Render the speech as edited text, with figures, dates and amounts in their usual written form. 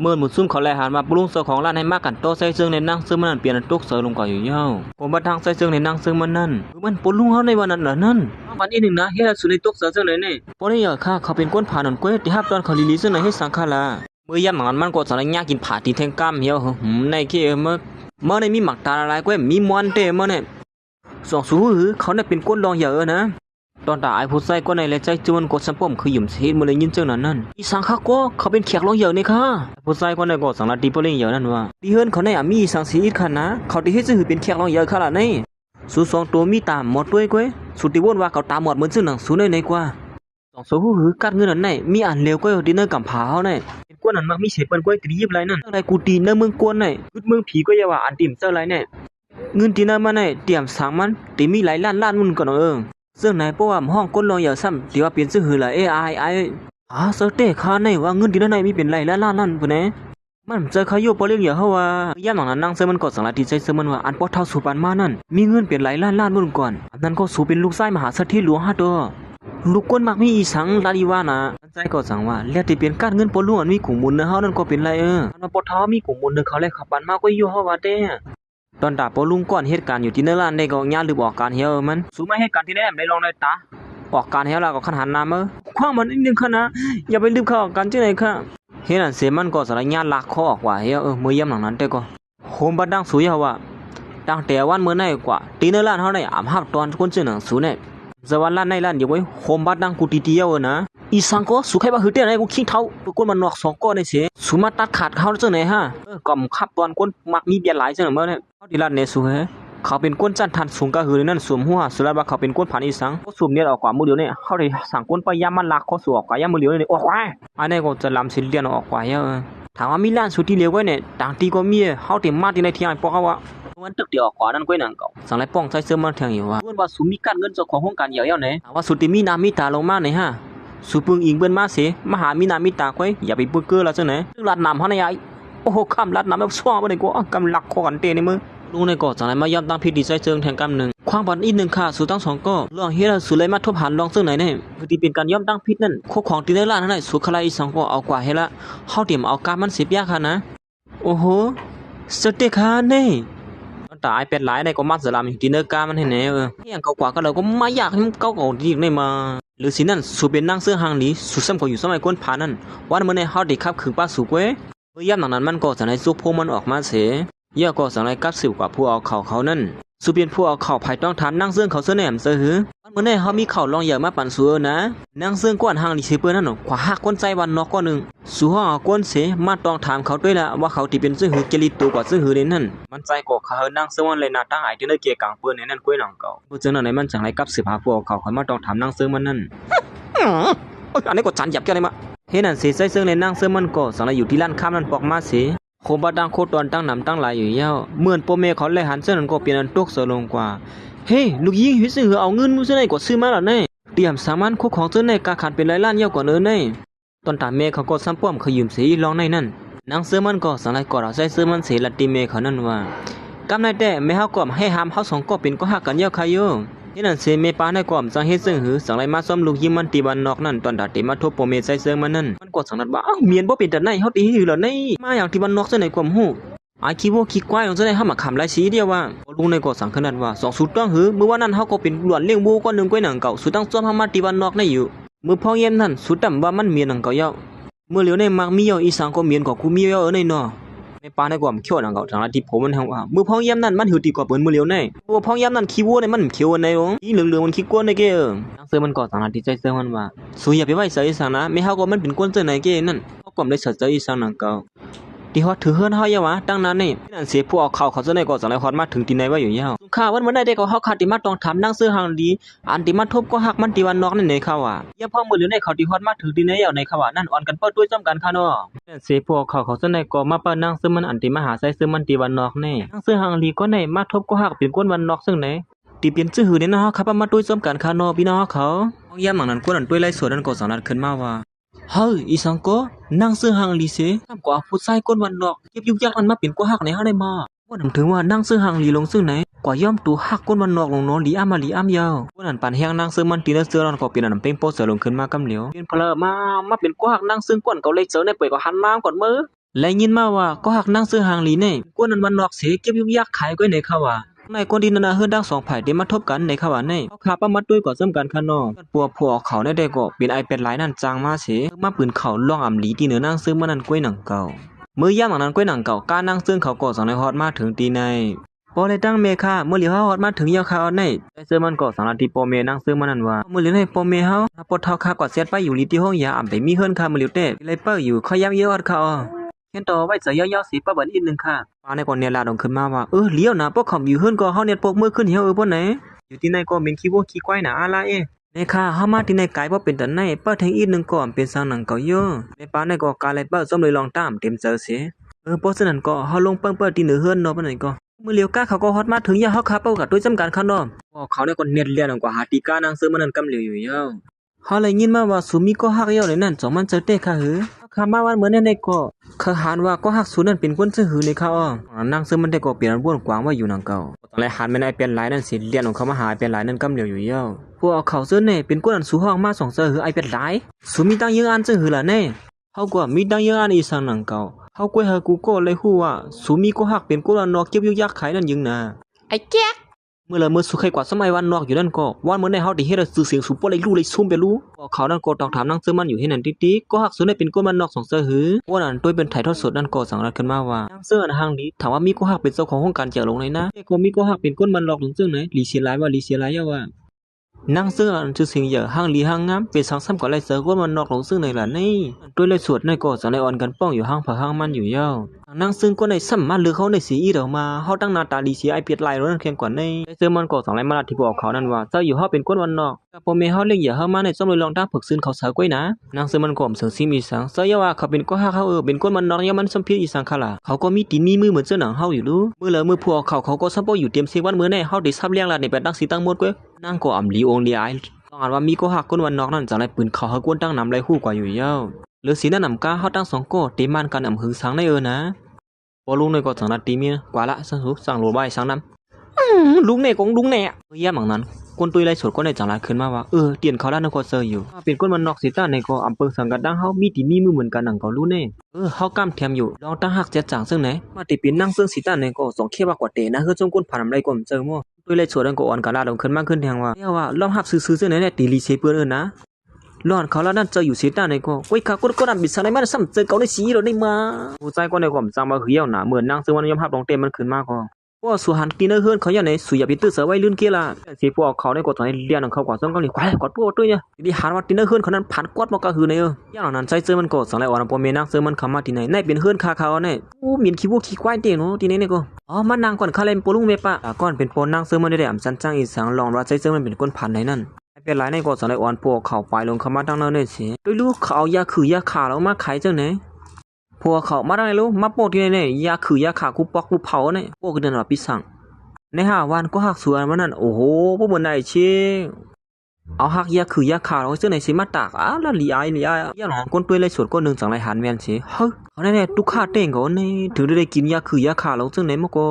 เมื่อหมุดซุ่มเขาแลหันมาปรุงเสือของร้านให้มากกันโตใส่ซึ่งในนั่งซึ่งมันนั่นเปลี่ยนตุกเสือลงก่อนอยู่เย้าผมมาทางใส่ซึ่งในนั่งซึ่งมันนั่นมันปรุงเขาในวันนั้นเหรอนั่นวันนี้หนึ่งนะเฮ้ยสุดในตุกเสือซึ่งไหนเนี่ยพอได้เหรอค่ะเขาเป็นก้นผ่านหนกล้วยที่ฮับตอนเขาลีลีซึ่งไหนให้สังขารละเมื่อยามหนังมันก็สั่งยากินผ่าตีแทงกล้ามเหี้ยวในเกี่ยเมื่อในมีหมักตาอะไรกล้วยมีมวนเต้เมื่อเนี่ยสองสูหือเขาเนี่ยเป็นก้นรองเยอะนะตอนตาไอ้ผู้ใส่ก็ในและใจจวนกดสัมปมคือหยุ่มเสียมาเลยยินเจ้านั้นอีสังข้าก็เขาเป็นแขกร้องเยอะนี่ค่ะผู้ใส่ก็ในก็สังละตีเปล่งเยอะนั่นว่าดีเฮิร์นเขาในมีสังสีอีกขันนะเขาที่ให้ซื้อเป็นแขกร้องเยอะค่ะล่ะนี่สูสองตัวมีตาหมดด้วยก้วยสุดที่วนว่าเขาตาหมดเหมือนซึ่งหนังสูในกว่าสองสูหือกัดเงินนั่นในมีอ่านเร็วก้วยดินเนอร์กับผาเขาในเป็นก้วนนั้นมักมีเฉดเปิ้นก้วยกรีบไรนั่นอะไรกูตีเนื้อเมืองกวนในกึดเมืองผีก็อย่าว่าอันติ่มเจ้าไรเนี่ยเงินตีเนื้อมาในเตรียมสังมันตีมีหลายล้านมุนก่อนซึ่งนายเพราะว่าห้องก้นลองอย่าซ้ำที่ว่าเปลี่ยนชื่อหือละไอเซอร์เต้คาในว่าเงินที่นั่นในมีเป็นไรล้านนั่นปุ่นเน่มันเจอเขาอยู่ปอเลี้ยงอย่าเขาว่าย่ามหนังนั่งเซมันกดสังละดีใจเซมันว่าอันปอเท่าสุปันมานั่นมีเงินเป็นหลายล้านมุ่นก่อนอันนั้นก็สูเป็นลูกไส้มหาเศรษฐีหลวงฮะตัวลูกก้นมักมีอีสังลาดีว่านะใจก็สั่งว่าแล้วที่เปลี่ยนการเงินปอลุ่งอันมีกลุ่มมุนเนอเขานั่นก็เป็นไรอันปอเท่ามีกลุ่มมุนเนอเขาเลยขับปันมากก็อยู่เขาว่าเต้ตอนดาปอลุงก่อนเหตุการณ์อยู่ที่เนอร์ลานได้ก็ญาติหรือบอกการเฮียมันสูไม่เหตุการณ์ที่ได้ได้ลองได้ตาออกการเฮียเราก็ขันหันน้ำคว้างมันนิดนึงค่ะนะอย่าไปลืมเขาออกการที่ไหนค่ะเฮียนั่นเสียมันก็สารญาติลักข้อออกว่าเฮียมือเยี่ยมหลังนั้นแต่ก็โฮมบัดดังสูยว่าดังแต่วันเมื่อไหร่กว่าตีเนอร์ลานเขาได้อ่ำหับตอนคนเจอหนังสูเนี่ยสวรรค์ล้านในล้านอยู่ไว้โฮมบัดดังกูตีเดียวนะอีสังก็สุขให้บ้าหือเตี้ยไหนกูขี้เท้ากูมันนอกสองก้อนในเสียสุมาตัดขาดเขาเจ้าไหนฮะก่อมขับตอนก้นมักมีเบียร์หลายเจ้าเมื่อเนี่ยเขาดีลานเนสุเฮเขาเป็นก้นจันทันสูงกะหือนั่นสวมหัวสุดแล้วว่าเขาเป็นก้นผ่านอีสังก็สูมเนี่ยออกกว่ามือเดียวเนี่ยเขาได้สั่งก้นไปย่ามันลักเขาสวกกว่าย่ามือเดียวเนี่ยออกไปอันนี้ก็จะลำสิเลียนออกกว่าเยอะถามว่ามีล้านสุดที่เลี้ยวไว้เนี่ยต่างตีก็มีเขาเต็มมาที่ในที่ไอ้ปอกเขาว่าวันตึกเดียวออกกว่านั่นก้อยหนังเก่าสั่งไรป้องใช้เสื้อมันแทงอยู่ว่าเพื่อนว่าสูมีการเงินเจ้าของห้องการเหี่ยวเนี่ยถามว่าสุดที่มีน้ำมีตาลงมาเนี่ยฮะสุปึงอิงเบิ้นมาเสียมหามีนามีตาก้อยอย่าไปปื้อเกลือแล้วจังไหนลัดน้ำเขาในไอ้โอ้โหคำลัดน้ำแบบช่วงไปเลยกูกำลักคอกันเตะในมือลุงในก่อจังไหนมายอมตั้งพิธีใจเจิงแทงกำหนึ่งควางบอลอีกหนึ่งค่ะสู่ตั้งสองก็ลองเฮียสู่เลยมาทบหันลองซึ่งไหนเนี่ยคือที่เป็นการย่อมตั้งพิษนั่นโคของตีในร้านนั่นแหละสุขลายอีสองก็เอากว่าเฮละเขาเตรียมเอาการมันเสียบยากค่ะนะโอ้โหสเต็กค่ะเนี่ยตายเป็นหลายในก็มัดสลามอยู่ที่เนื้อกามันเห็นแน่อย่างเก่ากว่าก็เราก็ไม่อยากให้มันเก่าดีในมาหรือสินั่นสูเป็นนั่งเสื้อหางนี้สุดซ้ำก็อยู่สมัยก้นผานั่นวันเมื่อในเฮาได้ขับขืนป้าสูกเว้เมื่อย่ำหนังนั้นมันก็จะในซุปพวกมันออกมาเสียเยอะก็สังไรกับสิวกว่าผู้เอาเข่าเขานั่นสุเปียนผู้เอาเข่าภายต้องทานนั่งเสื้อเขาเสื้อแหนมเสื้อหือวันเมื่อในเฮามีเข่าลองใหญ่มาปั่นสัวนะนั่งเสื้อก้อนหางดิเชเปอร์นั่นขวาหักก้นใจวันนอกก้อนหนึ่งสู้ห้องเอาก้นเสมาต้องถามเขาด้วยละว่าเขาที่เป็นเสื้อหือเจริตตัวกว่าเสื้อหือเลยนั่นมันใจก็เขานั่งเสื้อวันเลยนาตั้งไอที่นั่นเกี่ยกลางเปื้อนในนั่นกล้วยหนังเก่าผู้เจ้านั่นในมันจังไรกับสิบหาผู้เอาเข่าเขามาต้องถามนั่งเสื้อมันนั่นอันนี้ก็จันหยับแค่ไหนมาเฮ้นั่นเสียใจเสื้อในนั่งเสื้อมันก็สังไรอยู่ที่ร้านข้ามนั่นปอกมาเสียโคบดังโคตรตั้งนำตั้งหลายอยู่เย้าเหมือนโปเมเขาเลยหันเส้นนั้นก็เปลี่ยนอันตกเสือลงกว่าเฮ้ลูกยิงหิซื้อเอาเงินมือเส้นไหนกดซื้อมาหรอเนี่ยเตรียมสามัญคุกของเส้นไหนกาขันเป็นหลายล้านเย้ากว่าเนื้อเนี่ยตอนตาเมเขาก็ซ้ำป้อมเขายืมเสียลองในนั่นนางเสือมันก็สังไรกอดเอาใส่เสือมันเสียลัดตีเมเขานั่นว่ากำนายแต่ไม่เฮาก็ให้หามเขาสองก็เป็นก็หักกันเย้าใครโยนี่นั่นเสเมปาในก่อมสังเฮซึ่งหือสังไรมาซ้อมลูกยิงมันตีบันนอกนั่นตอนดาเตมาทบโปเมใส่เสือมันนั่นมันก็สังนัดว่าอ้าวเมียนบ่เป็นแต่ไหนเฮาตีอยู่หรอเนี่ยมาอย่างที่บันนอกเส้นไหนความหูไอ้ขี้วัวขี้ควายของเจ้าได้ห้ามมาขำไรสีเดียวว่าลุงในก่อสังขนาดว่าสองสุดต้องหือเมื่อวันนั้นเขาก็เป็นหลวนเลี้ยงบูก้อนหนึ่งก้อยหนังเก่าสุดตั้งซ้อมห้ามาตีวันนอกในอยู่เมื่อพ่อเยี่ยมนั่นสุดต่ำว่ามันเมียนหนังเก่าเย้าเมื่อเหลียวในมักมีเย้าอีสังก็เมียนกว่ากูมีเย้าในนอในป่าในกว่ามันเขียวหนังเก่าทางที่ผมมันแห้งว่าเมื่อพ่อเยี่ยมนั่นมันหิวตีกว่าเปิดเมื่อเหลียวในเมื่อพ่อเยี่ยมนั่นขี้วัวในมันเขียวในวงอีเหลืองมันขี้ก้นในเก้นังเสือมันก่อทางที่ใจเสือมันว่าสุยอย่าไปไว้ใส่อีสังนะไม่เฮาก็มันเป็นก้นเสือในเก้นั่นเขาก็ไม่ได้ใส่อีสังหนังเก่าที่ฮอดถือเฮือนเฮาอย่าวะตั้งนั้นนี่นั่นเสียผู้เอาเขาจะได้ก็สังไรฮอดมาถึงที่ไหนว่าอยู่ยาวข้าวันเมื่อได้ก็เฮาขาดที่มาต้องถามนั่งซื้อหางดีอันที่มาทบก็หักมันที่วันนอกนั่นในเขาว่าอย่าพ่อมือเหลือในเขาที่ฮอดมาถึงที่ไหนเอาในเขาว่านั่นอ่อนกันเปิ้ด้วยจ้ำกันค่ะเนาะนั่นเสียผู้เอาเขาจะได้ก็มาเปิ้นั่งซื้อมันอันที่มาหาใส่ซื้อมันที่วันนอกแน่นั่งซื้อหางดีก็ในมาทบก็หักเป็นก้นวันนอกซึ่งไหนตีเปลี่ยนชื่อหือเนี่ยนะครับมาด้วยจ้ำกันค่ะเนาะพี่น้องเขาห้องยามหลังนั้นก้นอันด้วยไล่สวนนั้นก็สังนัดขึ้นมาว่าเฮ้ยอีสังก็นั่งซื้อหางลีเสทำกว่าผู้ชายก้นวันนอกเก็บยุกยักมันมาเป็นกว่าหักในห้าได้มาว่าถึงว่านั่งซื้อหางลีลงซึ่งไหนกว่าย่อมตัวหักก้นวันนอกลงโนลีอ้ามาลีอ้ามยาวว่านั่นปันแห้งนั่งซื้อมันตีเนื้อเสือนั่นก็เป็นอันเป็นโปเสือลงขึ้นมากำเหลียวเป็นเพลมาเป็นกว่าหักนั่งซื้อก้นเกาเล็กเสือในเปิดก็หันมาก่อนมือ และยินมาว่าก็หักนั่งซื้อหางหลีเนี่ยกวนนั้นมันนอกเสียเก็บยุกยักขายก้อยในเขาว่าในคนดีนานาเฮือนดังสองฝ่ายได้มาทบกันในเขาว่าในเขาขาประมัดด้วยก่อซ้ำกันข้างนอกปัวผัวเขาในได้ก็เป็นไอเป็นหลายนั่นจางมาเสียมาปืนเขาล่องอ่ำหลีตีเหนือนั่งซื้อมันนั่นก้อยหนังเก่ามือย่ามหนังนั้นก้อยหนังเก่าการนั่งซึ่งเขาก็สองในฮอดมาถึงตีในพอเลยตั้งเมค่าเมื่อเหลียวฮอดมาถึงยาวคาในไอเสื้อมันก็สองนาทีปอเมนั่งซึ่งมันนั่นว่าเมื่อเหลียวให้ปอเมเฮาปอเท่าคากอดเสียดไปอยู่ลีที่ห้องยาอ่ำไปมีเฮือนคาเมื่อเหลียวเต้เลยเปิ้อยู่เขาย้ำเยอะอดเขาเห็นต่อไว้จะยาวๆสีป้าบันอีกนึงค่ะป้าในก่อนเนี่ยลาดงขึ้นมาว่าเลี้ยวนะพวกเขาอยู่เฮือนก็เฮาเนี่ยปกมือขึ้นเหี่ยวบ่ไหนอยู่ที่ไหนก็เป็นขี้วัวขี้ควายนะอะไรในค่ะเฮามาที่ไหนไกลบ่เป็นตาไหนป้าแทงอีกนึงก็เป็นสังหนังเก่าเยอะในป้าในก็กาเลยป้าส้มเลยลองตามเต็มเจอเสียเพราะฉะนั้นก็เฮาลงเปิ้งที่เหนือเฮือนเนาะปานไหนก็เมื่อเลี้ยวก้าเขาก็ฮอดมาถึงยาเฮาขาเป้ากับด้วยจำกัดคันเนาะเขาเนี่ยก็เน็ตเลียนกว่าหาตีกานางซื้อมันนั่นกำเหลียวอยู่เยอะเฮาเลยยินมาว่าสุมีก็ฮักเยอะเลยนั่น2มันเจอเต้ค่ะหือคำมาวันเหมือนในก็เขาหานว่าก็ฮักสูนั่นเป็นคนซื่อหือในเขานางซื้อมันได้ก็เปลี่ยนบ้วนกว้างว่าอยู่นางเก่าตอนแรกหันไม่ได้เปลี่ยนหลายนั่นสิเลียนของเขามาหาเปลี่ยนหลายนั่นกำเหลียวอยู่เยอะพวกเขาซื้อเนี่ยเป็นคนอันสูห้องมา2เจอหือไอเป็นหลายสุมีตั้งยังอันซื่อหือล่ะแน่เฮาก็มีตั้งยังอันอีสังนางเก่าเฮาก็เฮากูก็เลยฮู้ว่าสุมีก็ฮักเป็นคนนอกเก็บอยู่ยักขายนั่นยิงนะไอ้แจ๊กเมื่อสุขใครกว่าสมัยวันนอกอยู่นั่นก็วันเมื่อในเฮาได้เฮ็ดสื่อเสียงสูบบ่เลยรู้เลยซุ่มไปรู้เขานั่นก็ต้องถามนางซื้อมันอยู่ที่นั่นติ๊กก็ฮักสุได้เป็นคนมันนอก2เสือหือว่านั่นด้วยเป็นถ่ายทอดสดนั่นก็สังรัฐขึ้นมาว่านางซื้ออันห่างนี้ถามว่ามีก็ฮักเป็นเจ้าของโครงการเจียวลงไหนนะก็มีก็ฮักเป็นคนมันนอกถึงซึ่งไหนลีเสียหลายว่าลีเสียหลายยาว่านางเสื้ออันชื่อเสียงเยอะห้างลีห้างงามเป็นสังซ้ำกับไรเสือว่ามันนอกหลงซึ่งในหล่ะนี่ด้วยไรสวดในก็สังในอ่อนกันป้องอยู่ห้างผาห้างมันอยู่ยาวนางซึ่งก็ในซ้ำมาหรือเขาในสีอีเดามาเขาตั้งนาตาลีเสียไอเปียดลายรถนั่นเคียงกว่าในไรเสือมันก็สังไรมาลาที่บอกเขานั่นว่าเจ้าอยู่เขาเป็นคนวันนอกแต่พอเมเขาเลี้ยงเหยื่อเขามาในซ้ำเลยลองตั้งผึกซึนเขาเสือกล้วยนะนางเสือมันก็เสือซีมีสังเสือยาว่าเขาเป็นก็ห้าเขาเป็นคนมันนอกยามันซ้ำเพียอีสังขลาเขาก็มีตีนมีมือเหมือนเสื้อหนังเขาอยู่รู้มือพวกเขาก็ซ้ำป้ออยู่เตรียมเสียวันเมื่อในเขาได้ซ้ำเลี้ยงลาในแบบตั้งสีตั้งหมดก้วยนางก็อ่ำลีองลีไอต้องอ่านว่ามีก็หักก้นวันนอกนั่นจากไรปืนเขาเฮากวนตั้งนำไรคู่กว่าอยู่เย้าหรือสีนั่นนำก้าเขาตั้ง2ก็ตีมันกันหึงสังในนะพอลุงในก็สังนาตีมีกว่าละสั่งโลบายสังน้ำลุงเนี่ยของลุงเนี่ยแย่หมังนั้นคนตุยไรสดก็ในจังไรขึ้นมาว่าเตียนเขาด้านนครเซอร์อยู่เป็นก้นวันนอกสีต้าในก็อำเภอสังกัดดังเขามีตีมีมือเหมือนกันหนังเขารู้เน่เขากำเทียมอยู่ลองตั้งหักเจ็ดจางซึ่งไหนมาตีปีนนั่งซึ่งสีต้าในก็2เขี้ยวกว่าเตะนะเฮือจงก้นผ่านอะไรก็เจอมั่วด้วยเลยสวนก็อ่อนกาลาลงขึ้นมากขึ้นแทงว่าเนี่ยว่าลองหับซื้อๆเนี่ยตีรีเซเปื้อนนะร้อนเขาแล้วนั่นเจออยู่สีตาในก็ไว้ขาก็นำบิดสไลมันซ้ำเจอเขาในสีเราได้มาผู้ใจก็ในความจำมาเหี่ยวหนาเหมือนนั่งซึ่งวันยอมหับลงเต็มมันขึ้นมากก็ว่าสุหันตีนเฮือนเขาอย่างไหนสุยาบิตื้อเสือไว้ลื่นเกี้ยละสีพวกเขาในก็ตอนนี้เลี้ยนของเขากว่าซ้ำก็เลยควายกอดตัวเนี่ยดีหันว่าตีนเฮือนเขานั้นผ่านกอดมากระหือในอย่างนั้นใจเจอมันก็สังไรอ่อนพอเมนักเจอมันคำมาที่ไหนในเป็นเฮือนคาเขาเนี่ยมีนขี้วัวขี้ควายเตี้ยเนาะที่นี่ก็มันนางก่อนคาเลมโปลุงเมปะก่อนเป็นโปนางเสือมันได้อ่ำจันจังอีสังลองว่าใจเจอมันเป็นก้นผ่านไหนนั่นเป็นไรในก็สังไรอ่อนพวกเขาไปลงคำมาตั้งนั่นเนี่ยสิด้วยลูกเขาเอายาขือยาขาแล้วมาขายจังไหนพวกเขามาได้รู้มาโปที่ไหนยาขือยาขากูปอกกูเผาเนี่ยพวกเดินหลับพิสังใน5 วันก็หักส่วนมันนั่นโอ้โหพวกมันได้เชี่ยเอาหักยาขือยาขาแล้วเจ้าไหนสิมาตากแล้วลีไอยาหลอนก้นเปื่อยไรสวดก้นหนึ่งสังไรหันแมนสิเฮ้ยเขาเนี่ยตุกขาเต่งเขาเนี่ยถึงได้กินยาขือยาขาแล้วเจ้าไหนมาก็